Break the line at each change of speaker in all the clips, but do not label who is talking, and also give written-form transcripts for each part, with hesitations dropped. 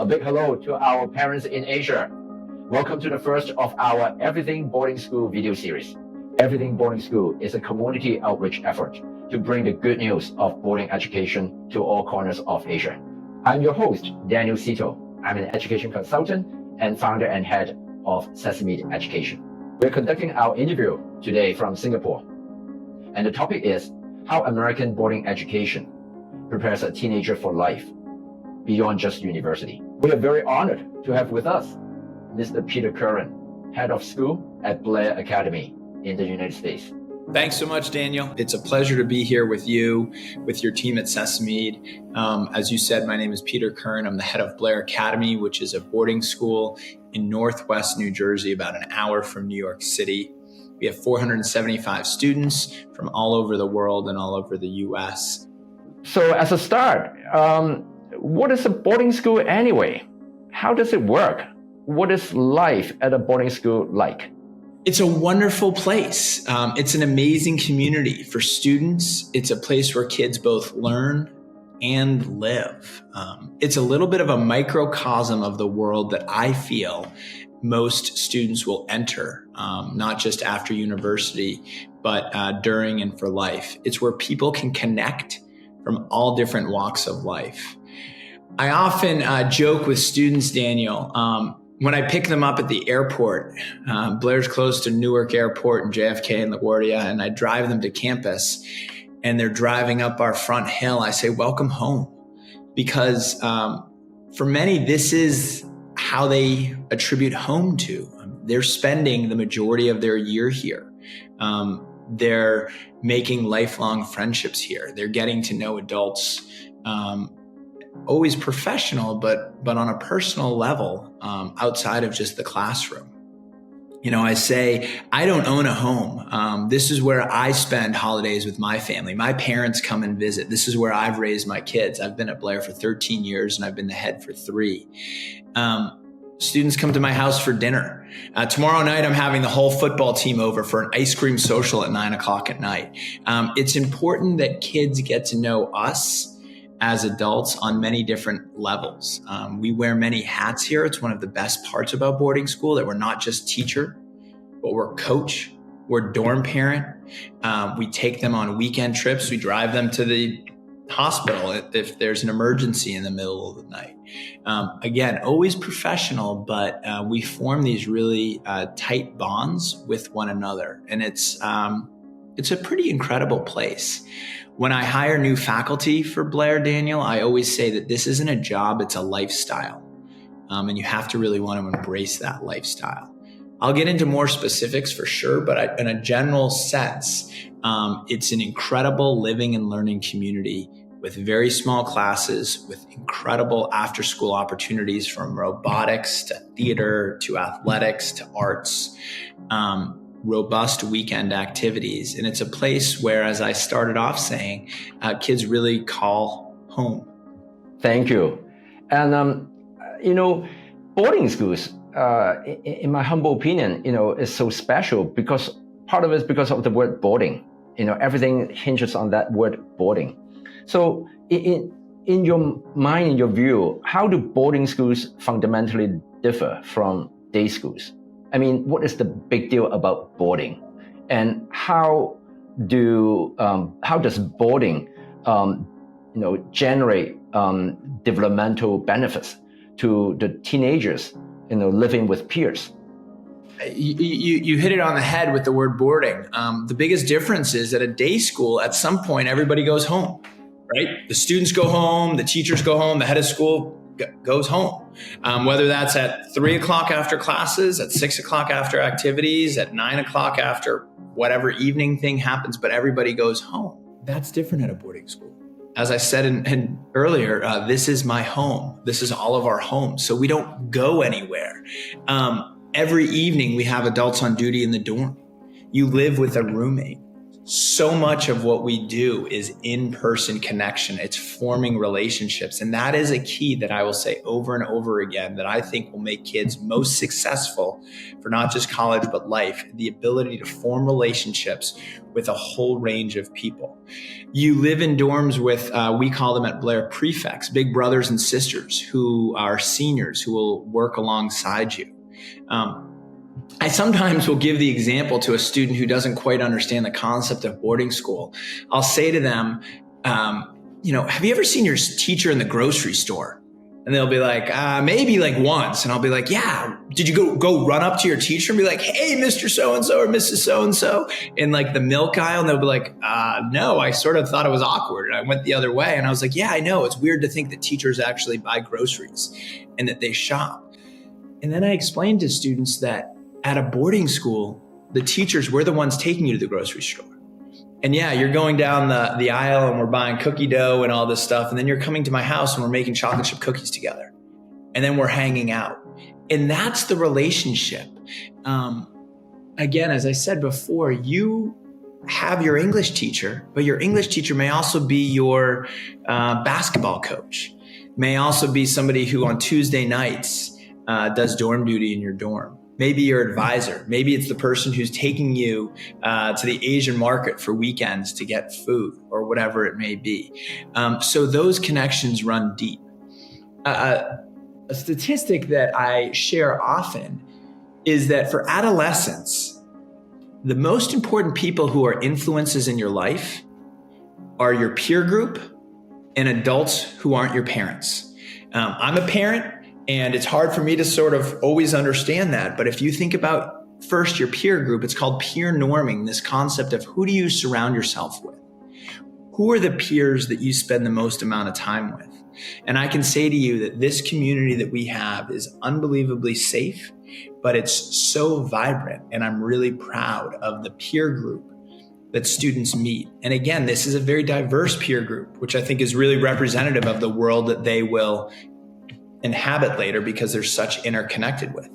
A big hello to our parents in Asia. Welcome to the first of our Everything Boarding School video series. Everything Boarding School is a community outreach effort to bring the good news of boarding education to all corners of Asia. I'm your host, Daniel Sito. I'm an education consultant and founder and head of Sesame Education. We're conducting our interview today from Singapore. And the topic is how American boarding education prepares a teenager for life beyond just university. We are very honored to have with us Mr. Peter Curran, head of school at Blair Academy in the United States.
Thanks so much, Daniel. It's a pleasure to be here with you, with your team at Sesame. As you said, my name is Peter Curran. I'm the head of Blair Academy, which is a boarding school in Northwest New Jersey, about an hour from New York City. We have 475 students from all over the world and all over the US.
So as a start, what is a boarding school anyway? How does it work? What is life at a boarding school like?
It's a wonderful place. It's an amazing community for students. It's a place where kids both learn and live. It's a little bit of a microcosm of the world that I feel most students will enter, not just after university, but during and for life. It's where people can connect from all different walks of life. I often joke with students, Daniel, when I pick them up at the airport. Blair's close to Newark Airport and JFK and LaGuardia, and I drive them to campus and they're driving up our front hill. I say, welcome home. Because for many, this is how they attribute home to. They're spending the majority of their year here. They're making lifelong friendships here. They're getting to know adults, always professional, but on a personal level, outside of just the classroom. You know, I say, I don't own a home. This is where I spend holidays with my family. My parents come and visit. This is where I've raised my kids. I've been at Blair for 13 years and I've been the head for 3. Students come to my house for dinner. Tomorrow night, I'm having the whole football team over for an ice cream social at 9:00 at night. It's important that kids get to know us as adults on many different levels. We wear many hats here. It's one of the best parts about boarding school, that we're not just teacher, but we're coach, we're dorm parent. We take them on weekend trips. We drive them to the hospital if there's an emergency in the middle of the night. Again, always professional, but we form these really tight bonds with one another. And it's a pretty incredible place. When I hire new faculty for Blair, Daniel, I always say that this isn't a job, it's a lifestyle. And you have to really want to embrace that lifestyle. I'll get into more specifics for sure, but in a general sense, it's an incredible living and learning community with very small classes, with incredible after-school opportunities from robotics to theater to athletics to arts. Robust weekend activities. And it's a place where, as I started off saying, kids really call home.
Thank you. And, boarding schools, in my humble opinion, is so special because part of it is because of the word boarding. Everything hinges on that word boarding. So in your mind, in your view, how do boarding schools fundamentally differ from day schools? I mean, what is the big deal about boarding, and how does boarding, generate developmental benefits to the teenagers, living with peers?
You hit it on the head with the word boarding. The biggest difference is at a day school, at some point, everybody goes home, right? The students go home, the teachers go home, the head of school goes home, whether that's at 3:00 after classes, at 6:00 after activities, at 9:00 after whatever evening thing happens, but everybody goes home. That's different at a boarding school. As I said earlier, this is my home. This is all of our homes. So we don't go anywhere. Every evening we have adults on duty in the dorm. You live with a roommate. So much of what we do is in-person connection. It's forming relationships. And that is a key that I will say over and over again that I think will make kids most successful for not just college, but life. The ability to form relationships with a whole range of people. You live in dorms with, we call them at Blair prefects, big brothers and sisters who are seniors who will work alongside you. I sometimes will give the example to a student who doesn't quite understand the concept of boarding school. I'll say to them, have you ever seen your teacher in the grocery store? And they'll be like, maybe like once. And I'll be like, yeah. Did you go run up to your teacher and be like, hey, Mr. So-and-so or Mrs. So-and-so in like the milk aisle? And they'll be like, no, I sort of thought it was awkward. I went the other way. And I was like, yeah, I know. It's weird to think that teachers actually buy groceries and that they shop. And then I explained to students that at a boarding school, the teachers were the ones taking you to the grocery store. And yeah, you're going down the aisle and we're buying cookie dough and all this stuff. And then you're coming to my house and we're making chocolate chip cookies together. And then we're hanging out. And that's the relationship. Again, as I said before, you have your English teacher, but your English teacher may also be your basketball coach, may also be somebody who on Tuesday nights does dorm duty in your dorm. Maybe your advisor. Maybe it's the person who's taking you to the Asian market for weekends to get food or whatever it may be. So those connections run deep. A statistic that I share often is that for adolescents, the most important people who are influences in your life are your peer group and adults who aren't your parents. I'm a parent. And it's hard for me to sort of always understand that. But if you think about first your peer group, it's called peer norming, this concept of who do you surround yourself with? Who are the peers that you spend the most amount of time with? And I can say to you that this community that we have is unbelievably safe, but it's so vibrant. And I'm really proud of the peer group that students meet. And again, this is a very diverse peer group, which I think is really representative of the world that they will inhabit later because they're such interconnected with.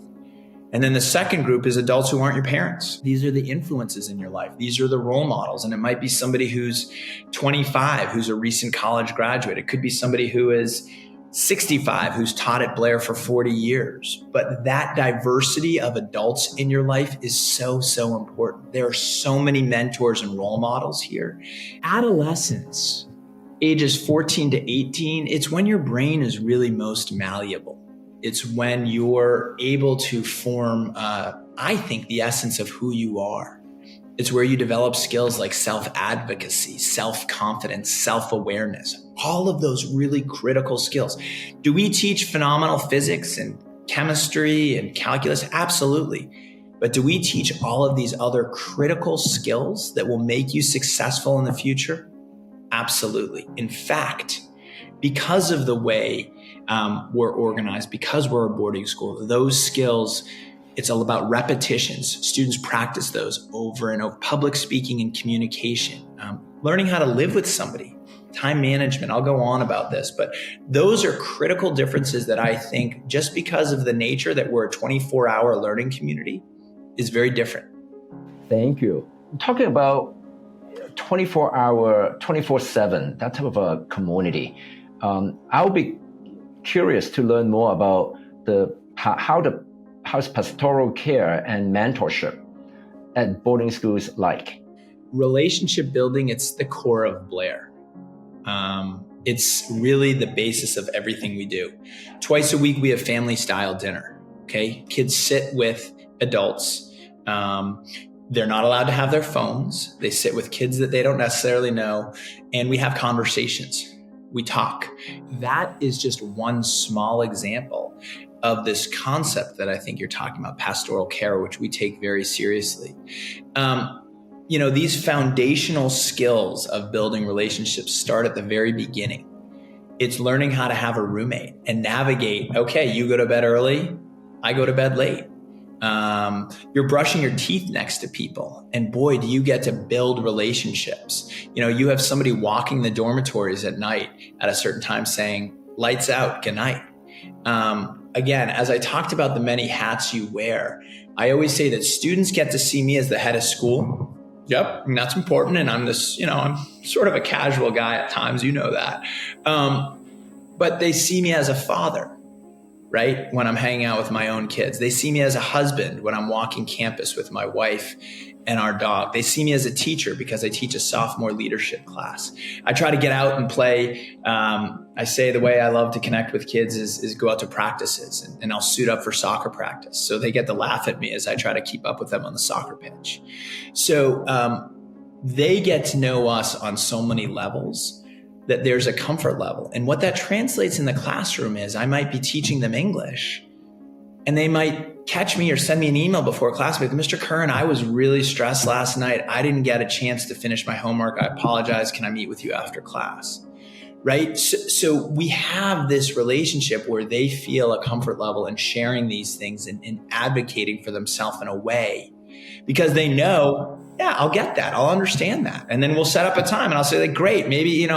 And then the second group is adults who aren't your parents. These are the influences in your life. These are the role models. And it might be somebody who's 25, who's a recent college graduate. It could be somebody who is 65, who's taught at Blair for 40 years. But that diversity of adults in your life is so, so important. There are so many mentors and role models here. Adolescence, ages 14 to 18, it's when your brain is really most malleable. It's when you're able to form, I think, the essence of who you are. It's where you develop skills like self-advocacy, self-confidence, self-awareness, all of those really critical skills. Do we teach phenomenal physics and chemistry and calculus? Absolutely. But do we teach all of these other critical skills that will make you successful in the future? Absolutely. In fact, because of the way we're organized, because we're a boarding school, those skills, it's all about repetitions. Students practice those over and over. Public speaking and communication, learning how to live with somebody, time management. I'll go on about this, but those are critical differences that I think just because of the nature that we're a 24-hour learning community is very different.
Thank you. Talking about 24-hour, 24/7, that type of a community. I'll be curious to learn more about how's pastoral care and mentorship at boarding schools like.
Relationship building, it's the core of Blair. It's really the basis of everything we do. Twice a week, we have family style dinner. Okay. Kids sit with adults. They're not allowed to have their phones. They sit with kids that they don't necessarily know. And we have conversations. We talk. That is just one small example of this concept that I think you're talking about, pastoral care, which we take very seriously. These foundational skills of building relationships start at the very beginning. It's learning how to have a roommate and navigate. Okay, you go to bed early, I go to bed late. You're brushing your teeth next to people, and boy, do you get to build relationships. You have somebody walking the dormitories at night at a certain time saying, lights out, good night. Again, as I talked about the many hats you wear, I always say that students get to see me as the head of school, Yep. And that's important. And I'm I'm sort of a casual guy at times, you know that. But they see me as a father, right? When I'm hanging out with my own kids. They see me as a husband when I'm walking campus with my wife and our dog. They see me as a teacher because I teach a sophomore leadership class. I try to get out and play. I say the way I love to connect with kids is go out to practices, and I'll suit up for soccer practice. So they get to laugh at me as I try to keep up with them on the soccer pitch. So they get to know us on so many levels that there's a comfort level. And what that translates in the classroom is I might be teaching them English, and they might catch me or send me an email before class with, Mr. Curran, I was really stressed last night. I didn't get a chance to finish my homework. I apologize. Can I meet with you after class? Right? So we have this relationship where they feel a comfort level in sharing these things and advocating for themselves in a way, because they know, yeah, I'll get that. I'll understand that. And then we'll set up a time and I'll say, like, great, maybe,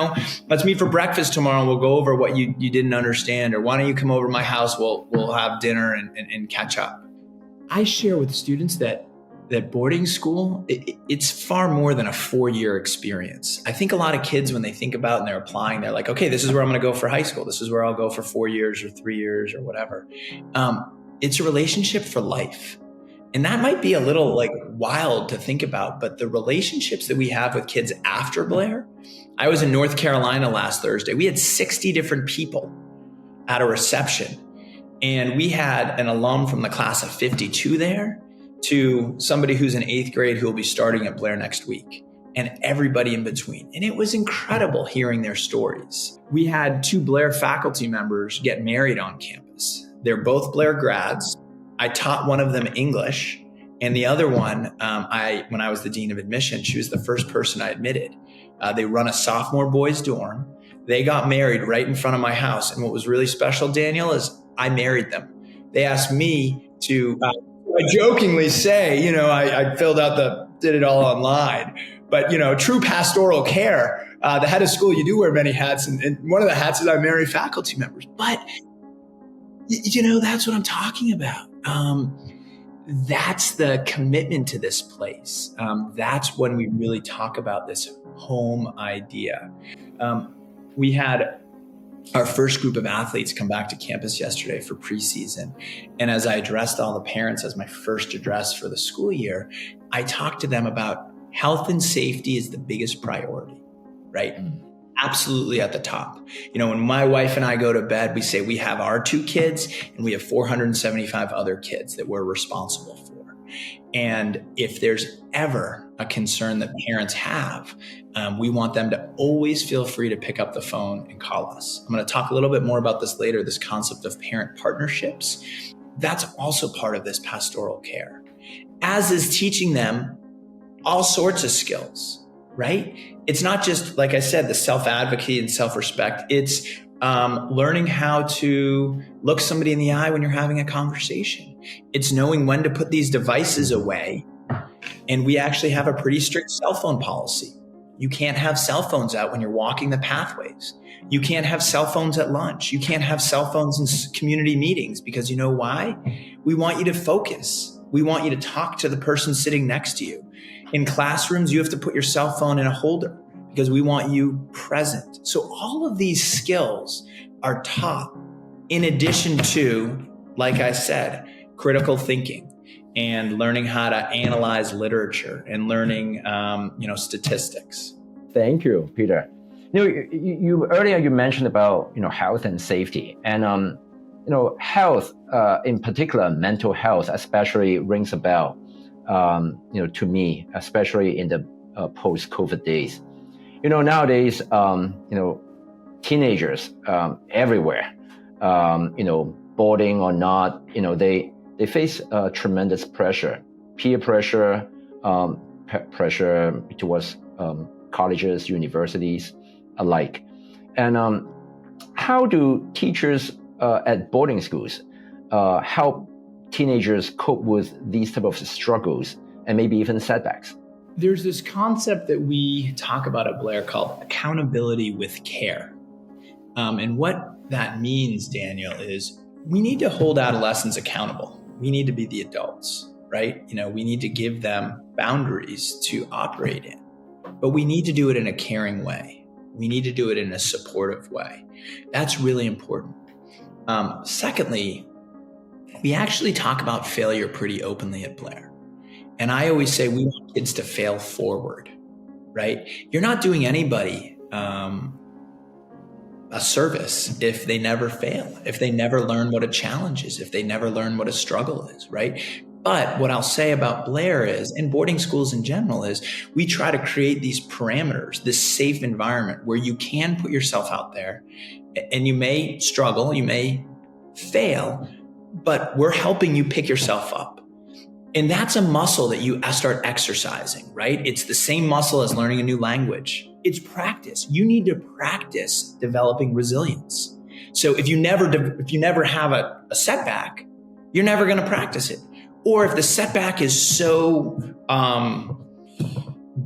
let's meet for breakfast tomorrow and we'll go over what you didn't understand. Or why don't you come over to my house? We'll have dinner and catch up. I share with students that boarding school, it's far more than a 4-year experience. I think a lot of kids, when they think about and they're applying, they're like, okay, this is where I'm going to go for high school. This is where I'll go for 4 years or 3 years or whatever. It's a relationship for life. And that might be a little wild to think about, but the relationships that we have with kids after Blair, I was in North Carolina last Thursday. We had 60 different people at a reception, and we had an alum from the class of 52 there to somebody who's in 8th grade who will be starting at Blair next week, and everybody in between. And it was incredible hearing their stories. We had 2 Blair faculty members get married on campus. They're both Blair grads. I taught one of them English, and the other one, when I was the dean of admission, she was the first person I admitted. They run a sophomore boys dorm. They got married right in front of my house. And what was really special, Daniel, is I married them. They asked me to, I jokingly say, I filled out did it all online. But, true pastoral care, the head of school, you do wear many hats. And one of the hats is I marry faculty members. But that's what I'm talking about. That's the commitment to this place. That's when we really talk about this home idea. We had our first group of athletes come back to campus yesterday for preseason. And as I addressed all the parents as my first address for the school year, I talked to them about health and safety is the biggest priority, right? Absolutely at the top. When my wife and I go to bed, we say we have our 2 kids and we have 475 other kids that we're responsible for. And if there's ever a concern that parents have, we want them to always feel free to pick up the phone and call us. I'm going to talk a little bit more about this later, this concept of parent partnerships. That's also part of this pastoral care, as is teaching them all sorts of skills, right? It's not just, like I said, the self-advocacy and self-respect. It's learning how to look somebody in the eye when you're having a conversation. It's knowing when to put these devices away. And we actually have a pretty strict cell phone policy. You can't have cell phones out when you're walking the pathways. You can't have cell phones at lunch. You can't have cell phones in community meetings, because you know why? We want you to focus. We want you to talk to the person sitting next to you. In classrooms, you have to put your cell phone in a holder because we want you present. So all of these skills are taught in addition to, like I said, critical thinking and learning how to analyze literature and learning, statistics.
Thank you, Peter. You earlier you mentioned about health and safety, and health, in particular, mental health, especially rings a bell. To me, especially in the post-COVID days. Nowadays, teenagers everywhere, boarding or not, they face tremendous pressure, peer pressure, pressure towards colleges, universities alike. And how do teachers at boarding schools help teenagers cope with these type of struggles and maybe even setbacks?
There's this concept that we talk about at Blair called accountability with care. And what that means, Daniel, is we need to hold adolescents accountable. We need to be the adults. right? We need to give them boundaries to operate in, but we need to do it in a caring way. We need to do it in a supportive way. That's really important. Secondly, we actually talk about failure pretty openly at Blair. And I always say we want kids to fail forward, right? You're not doing anybody a service if they never fail, if they never learn what a challenge is, if they never learn what a struggle is, right? But what I'll say about Blair is, and boarding schools in general, is we try to create these parameters, this safe environment where you can put yourself out there and you may struggle, you may fail, but we're helping you pick yourself up. And that's a muscle that you start exercising, right? It's the same muscle as learning a new language. It's practice. You need to practice developing resilience. So if you never have a setback, you're never going to practice it. Or if the setback is so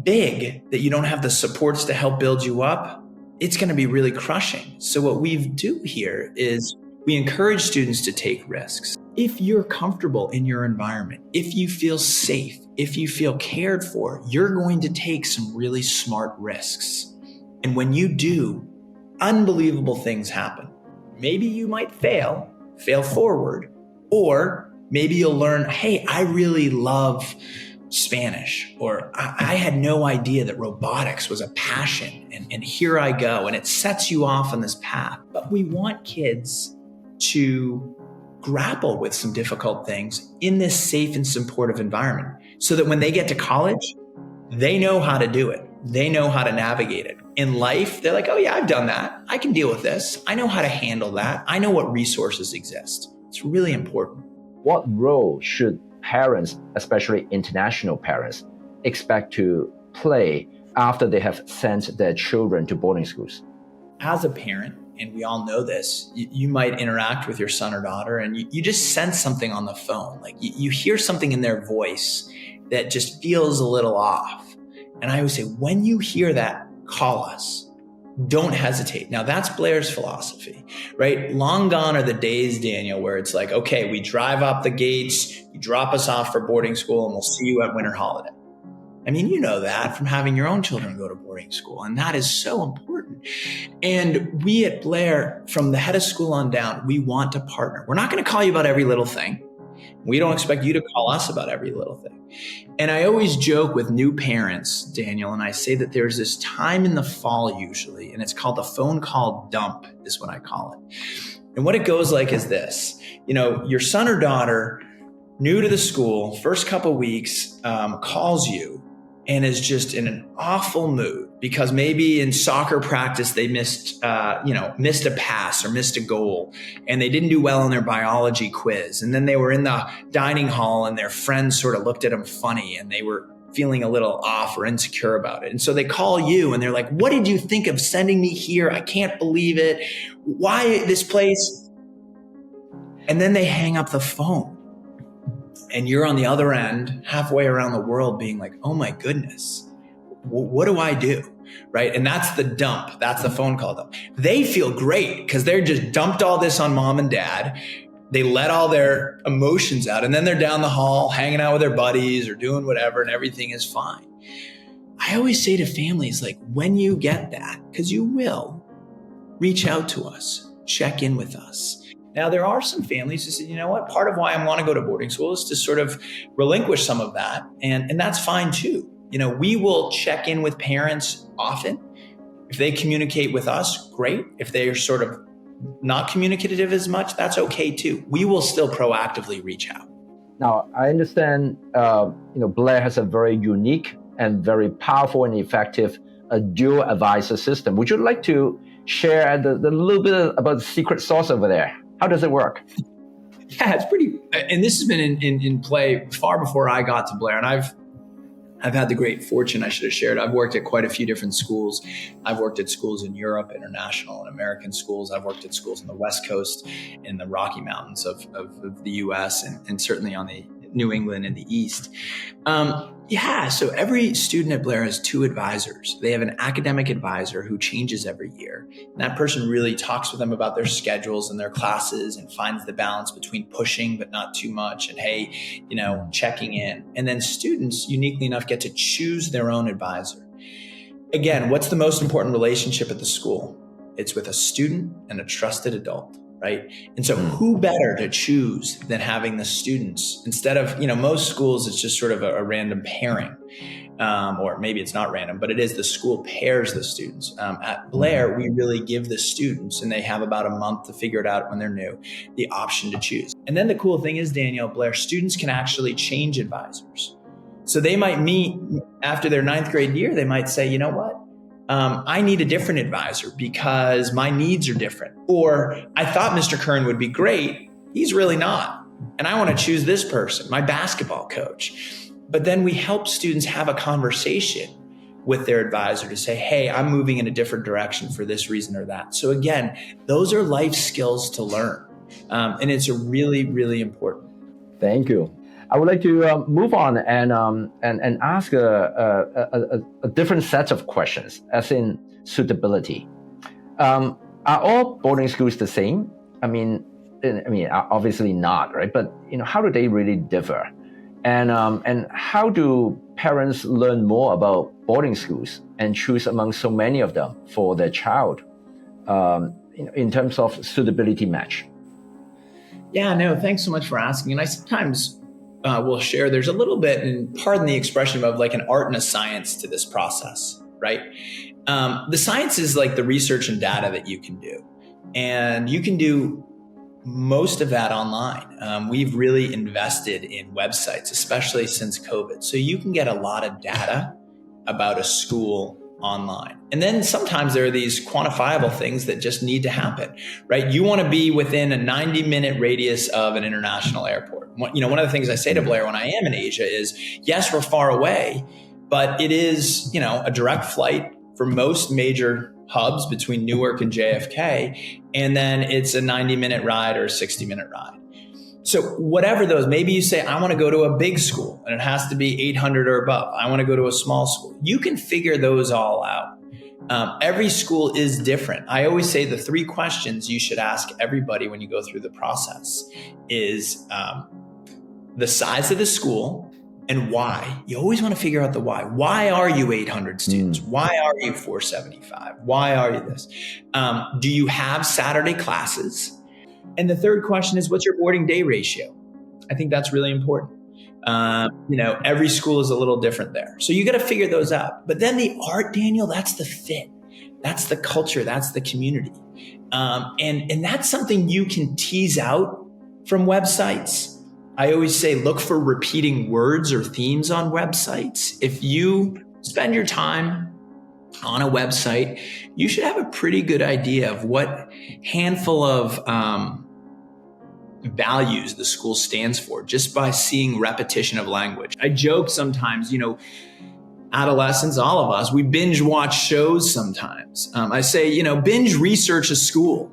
big that you don't have the supports to help build you up, it's going to be really crushing. So what we do here is we encourage students to take risks. If you're comfortable in your environment, if you feel safe, if you feel cared for, you're going to take some really smart risks. And when you do, unbelievable things happen. Maybe you might fail forward, or maybe you'll learn, hey, I really love Spanish, or I had no idea that robotics was a passion, and here I go. And it sets you off on this path. But we want kids to grapple with some difficult things in this safe and supportive environment so that when they get to college, they know how to do it. They know how to navigate it. In life, they're like, oh yeah, I've done that. I can deal with this. I know how to handle that. I know what resources exist. It's really important.
What role should parents, especially international parents, expect to play after they have sent their children to boarding schools?
As a parent, and we all know this, you might interact with your son or daughter and you just sense something on the phone. Like you hear something in their voice that just feels a little off. And I always say, when you hear that, call us. Don't hesitate. Now that's Blair's philosophy, right? Long gone are the days, Daniel, where it's like, okay, we drive up the gates, you drop us off for boarding school, and we'll see you at winter holiday. I mean, you know that from having your own children go to boarding school, and that is so important. And we at Blair, from the head of school on down, we want to partner. We're not going to call you about every little thing. We don't expect you to call us about every little thing. And I always joke with new parents, Daniel, and I say that there's this time in the fall usually, and it's called the phone call dump is what I call it. And what it goes like is this, your son or daughter, new to the school, first couple weeks, calls you and is just in an awful mood because maybe in soccer practice they missed a pass or missed a goal, and they didn't do well in their biology quiz. And then they were in the dining hall and their friends sort of looked at them funny and they were feeling a little off or insecure about it. And so they call you and they're like, what did you think of sending me here? I can't believe it. Why this place? And then they hang up the phone. And you're on the other end, halfway around the world being like, oh my goodness, what do I do? Right? And that's the dump. That's the phone call dump. They feel great because they're just dumped all this on mom and dad. They let all their emotions out, and then they're down the hall hanging out with their buddies or doing whatever, and everything is fine. I always say to families, like, when you get that, because you will, reach out to us, check in with us. Now, there are some families who say, you know what, part of why I want to go to boarding school is to sort of relinquish some of that. And that's fine too. We will check in with parents often. If they communicate with us, great. If they are sort of not communicative as much, that's okay too. We will still proactively reach out.
Now, I understand, Blair has a very unique and very powerful and effective dual advisor system. Would you like to share the little bit about the secret sauce over there? How does it work?
Yeah, it's pretty, and this has been in play far before I got to Blair. And I've had the great fortune, I should have shared. I've worked at quite a few different schools. I've worked at schools in Europe, international and American schools. I've worked at schools on the West Coast, in the Rocky Mountains of the US, and certainly on the New England and the East. Yeah, so every student at Blair has two advisors. They have an academic advisor who changes every year. And that person really talks with them about their schedules and their classes and finds the balance between pushing but not too much and, hey, checking in. And then students, uniquely enough, get to choose their own advisor. Again, what's the most important relationship at the school? It's with a student and a trusted adult. Right. And so who better to choose than having the students instead of, most schools, it's just sort of a random pairing, or maybe it's not random, but it is the school pairs the students. At Blair, we really give the students, and they have about a month to figure it out when they're new, the option to choose. And then the cool thing is, Daniel, Blair students can actually change advisors. So they might meet after their 9th grade year. They might say, you know what? I need a different advisor because my needs are different. Or I thought Mr. Kern would be great. He's really not. And I want to choose this person, my basketball coach. But then we help students have a conversation with their advisor to say, hey, I'm moving in a different direction for this reason or that. So again, those are life skills to learn. And it's a really, really important.
Thank you. I would like to move on and ask a different set of questions, as in suitability. Are all boarding schools the same? I mean, obviously not, right? But how do they really differ? And how do parents learn more about boarding schools and choose among so many of them for their child, in terms of suitability match?
Yeah, no, thanks so much for asking. And I sometimes will share, there's a little bit, and pardon the expression, of like an art and a science to this process, right? The science is like the research and data that you can do. And you can do most of that online. We've really invested in websites, especially since COVID. So you can get a lot of data about a school online. And then sometimes there are these quantifiable things that just need to happen, right? You want to be within a 90-minute radius of an international airport. One of the things I say to Blair when I am in Asia is, yes, we're far away, but it is, a direct flight for most major hubs between Newark and JFK. And then it's a 90-minute ride or a 60-minute ride. So whatever those, maybe you say, I want to go to a big school and it has to be 800 or above. I want to go to a small school. You can figure those all out. Every school is different. I always say the 3 questions you should ask everybody when you go through the process is the size of the school and why. You always want to figure out the why. Why are you 800 students? Why are you 475? Why are you this? Do you have Saturday classes? And the third question is, what's your boarding day ratio? I think that's really important. Every school is a little different there. So you got to figure those out. But then the art, Daniel, that's the fit. That's the culture. That's the community. And that's something you can tease out from websites. I always say, look for repeating words or themes on websites. If you spend your time on a website, you should have a pretty good idea of what handful of values the school stands for just by seeing repetition of language. I joke sometimes, adolescents, all of us, we binge watch shows sometimes. I say, binge research a school.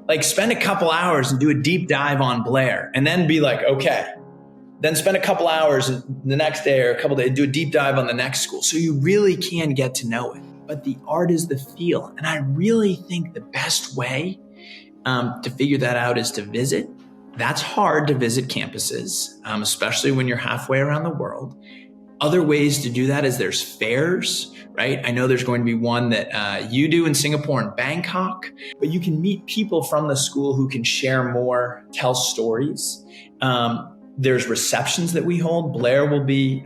Like spend a couple hours and do a deep dive on Blair and then be like, okay. Then spend a couple hours the next day or a couple days, do a deep dive on the next school. So you really can get to know it. But the art is the feel. And I really think the best way to figure that out is to visit. That's hard to visit campuses, especially when you're halfway around the world. Other ways to do that is there's fairs, right? I know there's going to be one that you do in Singapore and Bangkok, but you can meet people from the school who can share more, tell stories. There's receptions that we hold. Blair will be,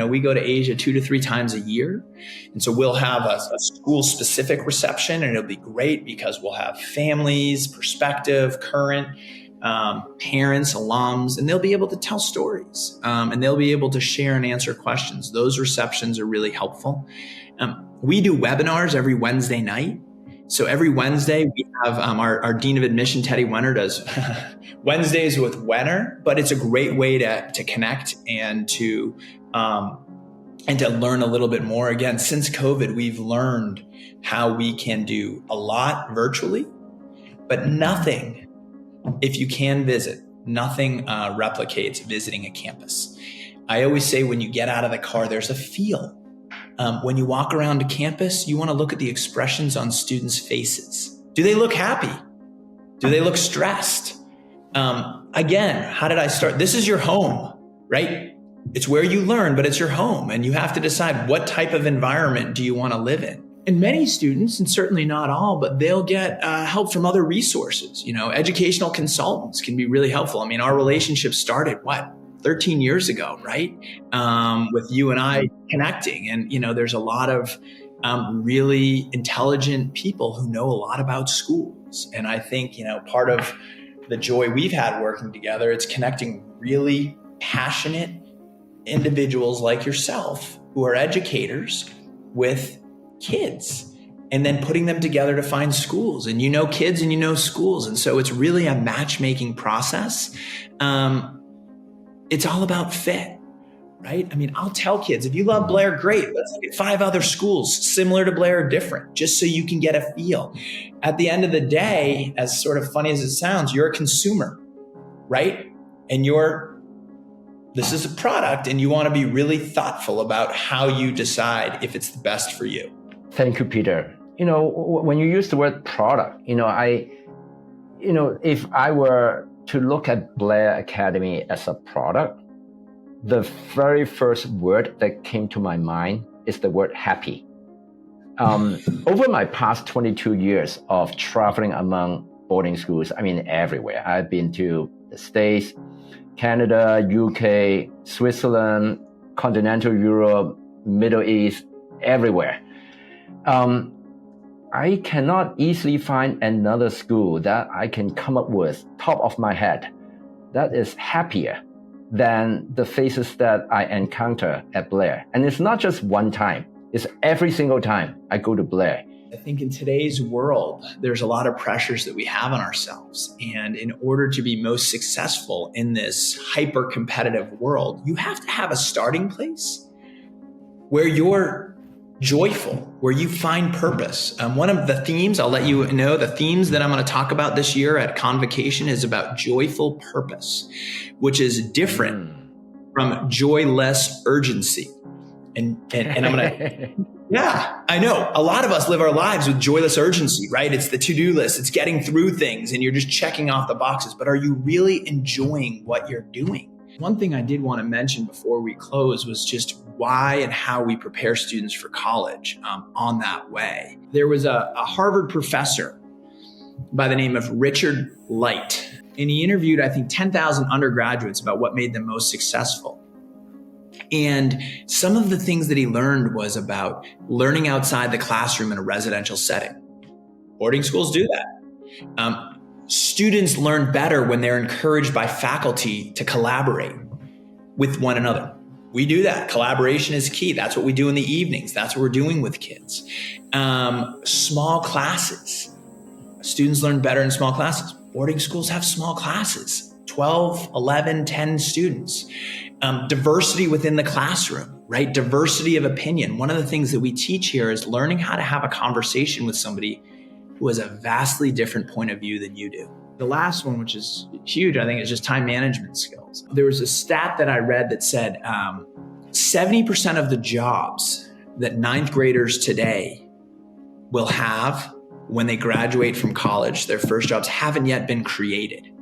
we go to Asia 2 to 3 times a year. And so we'll have a school-specific reception, and it'll be great because we'll have families, perspective, current, parents, alums, and they'll be able to tell stories, and they'll be able to share and answer questions. Those receptions are really helpful. We do webinars every Wednesday night. So every Wednesday we have our Dean of Admission, Teddy Wenner, does Wednesdays with Wenner, but it's a great way to connect and to learn a little bit more. Again, since COVID, we've learned how we can do a lot virtually, but nothing, if you can visit, nothing replicates visiting a campus. I always say when you get out of the car, there's a feel. When you walk around a campus, you want to look at the expressions on students' faces. Do they look happy? Do they look stressed? Again, how did I start? This is your home, right? It's where you learn, but it's your home. And you have to decide what type of environment do you want to live in. And many students, and certainly not all, but they'll get help from other resources. Educational consultants can be really helpful. I mean, our relationship started, 13 years ago, right? With you and I connecting. And, there's a lot of really intelligent people who know a lot about schools. And I think, part of the joy we've had working together, it's connecting really passionate individuals like yourself who are educators with kids and then putting them together to find schools. And kids and schools. And so it's really a matchmaking process. It's all about fit, right? I mean, I'll tell kids, if you love Blair, great. Let's look at 5 other schools similar to Blair or different, just so you can get a feel. At the end of the day, as sort of funny as it sounds, you're a consumer, right? And this is a product, and you want to be really thoughtful about how you decide if it's the best for you.
Thank you, Peter. When you use the word product, if I were to look at Blair Academy as a product, the very first word that came to my mind is the word happy. Over my past 22 years of traveling among boarding schools, everywhere. I've been to the States, Canada, UK, Switzerland, continental Europe, Middle East, everywhere. I cannot easily find another school that I can come up with, top of my head, that is happier than the faces that I encounter at Blair. And it's not just one time, it's every single time I go to Blair.
I think in today's world, there's a lot of pressures that we have on ourselves. And in order to be most successful in this hyper-competitive world, you have to have a starting place where you're joyful, where you find purpose. One of the themes, I'll let you know, the themes that I'm going to talk about this year at Convocation is about joyful purpose, which is different from joyless urgency. And I'm going to, yeah, I know. A lot of us live our lives with joyless urgency, right? It's the to-do list. It's getting through things and you're just checking off the boxes. But are you really enjoying what you're doing? One thing I did want to mention before we close was just why and how we prepare students for college on that way. There was a Harvard professor by the name of Richard Light, and he interviewed, I think, 10,000 undergraduates about what made them most successful. And some of the things that he learned was about learning outside the classroom in a residential setting. Boarding schools do that. Students learn better when they're encouraged by faculty to collaborate with one another. We do that. Collaboration is key. That's what we do in the evenings. That's what we're doing with kids. Small classes. Students learn better in small classes. Boarding schools have small classes, 12, 11, 10 students. Diversity within the classroom, right? Diversity of opinion. One of the things that we teach here is learning how to have a conversation with somebody who has a vastly different point of view than you do. The last one, which is huge, I think, is just time management skills. There was a stat that I read that said 70% of the jobs that ninth graders today will have when they graduate from college, their first jobs haven't yet been created,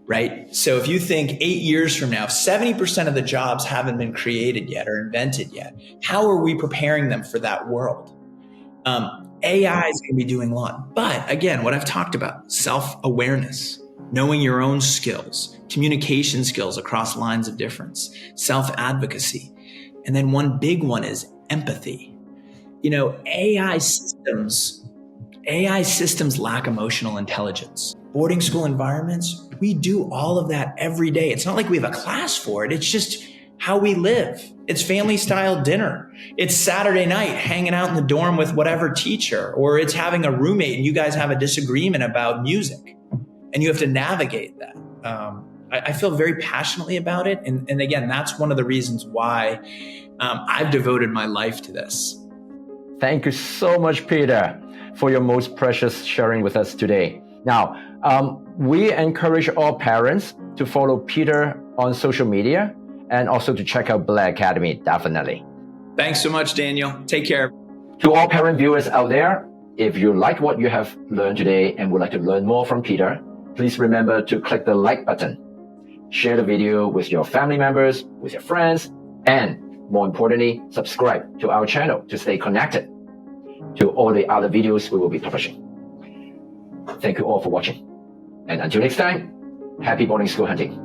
right? So if you think 8 years from now, 70% of the jobs haven't been created yet or invented yet, how are we preparing them for that world? AI is going to be doing a lot. But again, what I've talked about, self-awareness, knowing your own skills, communication skills across lines of difference, self-advocacy. And then one big one is empathy. AI systems lack emotional intelligence. Boarding school environments, we do all of that every day. It's not like we have a class for it. It's just how we live. It's family style dinner. It's Saturday night hanging out in the dorm with whatever teacher, or it's having a roommate and you guys have a disagreement about music and you have to navigate that. I feel very passionately about it. And again, that's one of the reasons why I've devoted my life to this.
Thank you so much, Peter, for your most precious sharing with us today. Now, we encourage all parents to follow Peter on social media and also to check out Blair Academy, definitely.
Thanks so much, Daniel. Take care.
To all parent viewers out there, if you like what you have learned today and would like to learn more from Peter, please remember to click the like button. Share the video with your family members, with your friends, and more importantly, subscribe to our channel to stay connected to all the other videos we will be publishing. Thank you all for watching. And until next time, happy boarding school hunting.